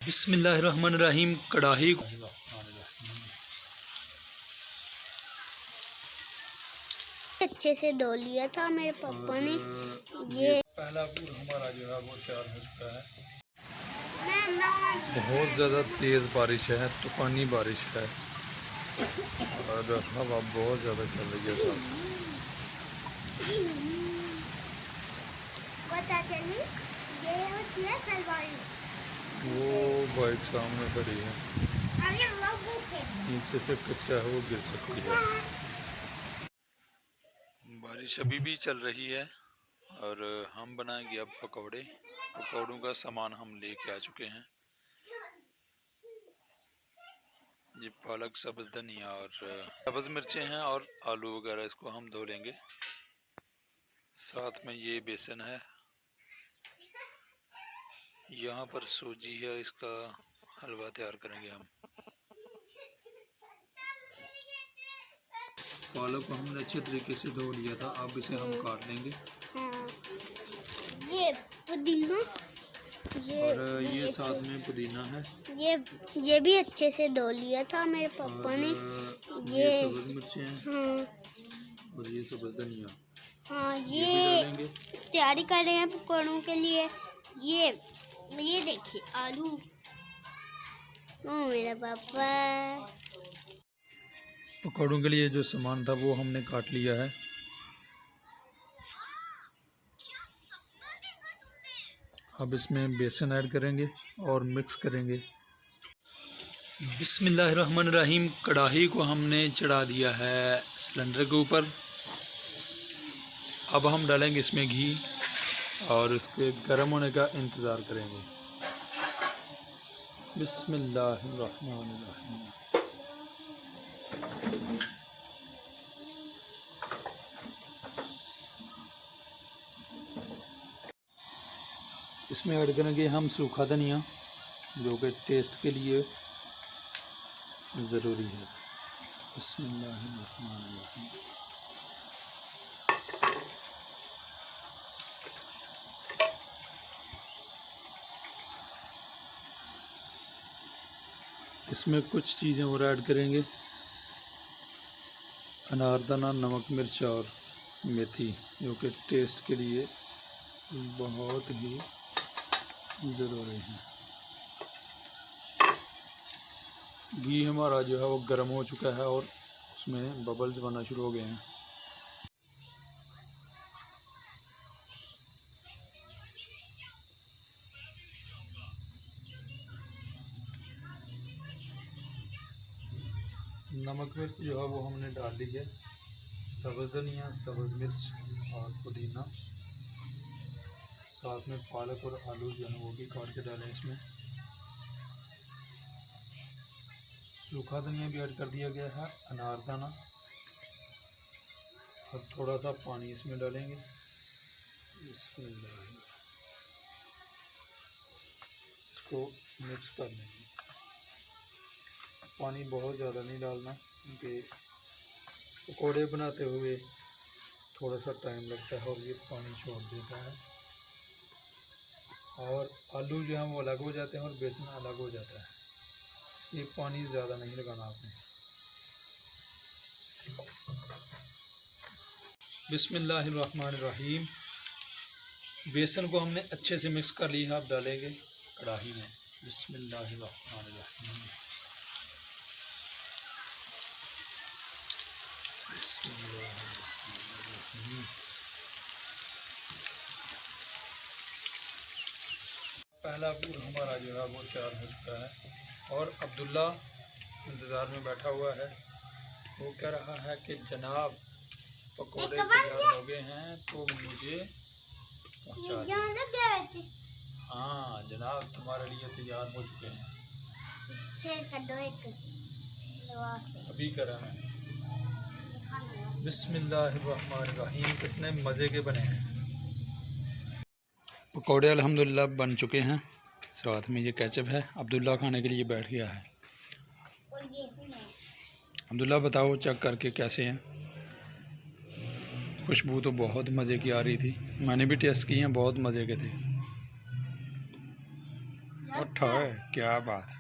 बिस्मिल्लाहिर्रहमानिर्रहीम। कढ़ाई अच्छे से धो लिया था मेरे पापा ने। ये पहला पूर हमारा जो है वो तैयार हो चुका है। बहुत ज़्यादा तेज़ बारिश है, तूफ़ानी बारिश है और हवा बहुत ज़्यादा चल रही है साथ। वो बाइक सामने खड़ी है, नीचे से कच्चा है, वो गिर सकती है। बारिश अभी भी चल रही है और हम बनाएंगे अब पकौड़े। पकौड़ों का सामान हम लेके आ चुके हैं। ये पालक, सब्ज़ धनिया और सब्ज़ मिर्चें हैं और आलू वगैरह, इसको हम धो लेंगे। साथ में ये बेसन है, यहाँ पर सूजी है, इसका हलवा तैयार करेंगे हम। पालक को हमने अच्छे तरीके से धो लिया था, अब इसे हम काट लेंगे। ये पुदीना, और ये साथ में पुदीना है। ये भी अच्छे से धो लिया था मेरे पापा ने। ये सब्ज़ मिर्चें हैं और ये सब्ज़ धनिया। हाँ, ये भी डालेंगे। तैयारी कर रहे हैं पकौड़ों के लिए। ये देखिए आलू। ओ मेरा पापा। पकौड़ों के लिए जो सामान था वो हमने काट लिया है। अब इसमें बेसन ऐड करेंगे और मिक्स करेंगे। बिस्मिल्लाहिर्रहमानिर्रहीम। कढ़ाई को हमने चढ़ा दिया है सिलेंडर के ऊपर। अब हम डालेंगे इसमें घी और इसके गर्म होने का इंतज़ार करेंगे। बिस्मिल्लाहिर्रहमानिर्रहीम। इसमें ऐड करेंगे हम सूखा धनिया, जो कि टेस्ट के लिए ज़रूरी है। बिस्मिल्लाहिर्रहमानिर्रहीम। इसमें कुछ चीज़ें और ऐड करेंगे, अनारदाना, नमक, मिर्च और मेथी, जो कि टेस्ट के लिए बहुत ही ज़रूरी है। घी हमारा जो है वो गर्म हो चुका है और उसमें बबल्स बनना शुरू हो गए हैं। नमक मिर्च जो है वो हमने डाल दी है। सब्ज़ धनिया, सब्ज़ मिर्च और पुदीना, साथ में पालक और आलू जो है वो भी काट के डालें इसमें। सूखा धनिया भी ऐड कर दिया गया है, अनारदाना, और थोड़ा सा पानी इसमें डालेंगे। इसको मिक्स कर लेंगे। पानी बहुत ज़्यादा नहीं डालना, क्योंकि पकौड़े बनाते हुए थोड़ा सा टाइम लगता है और ये पानी छोड़ देता है और आलू जो है वो अलग हो जाते हैं और बेसन अलग हो जाता है। ये पानी ज़्यादा नहीं लगाना आपने। बिस्मिल्लाहिर्रहमानिर्रहीम। बेसन को हमने अच्छे से मिक्स कर लिया है, अब डालेंगे कढ़ाई में। बिस्मिल्लाहिर्रहमानिर्रहीम। पहला पूर हमारा जो है वो तैयार हो चुका है और अब्दुल्ला इंतज़ार में बैठा हुआ है। वो कह रहा है कि जनाब पकौड़े तैयार हो गए हैं तो मुझे पहुंचा दीजिए। हाँ जनाब, तुम्हारे लिए तैयार हो चुके हैं। अभी करा है। बिस्मिल्लाहिर्रहमानिर्रहीम। कितने मज़े के बने हैं पकौड़े। अल्हम्दुलिल्लाह बन चुके हैं। साथ में ये केचप है। अब्दुल्ला खाने के लिए बैठ गया है। अब्दुल्ला बताओ चेक करके कैसे हैं। खुशबू तो बहुत मज़े की आ रही थी, मैंने भी टेस्ट किए हैं, बहुत मज़े के थे। उठो, क्या बात है।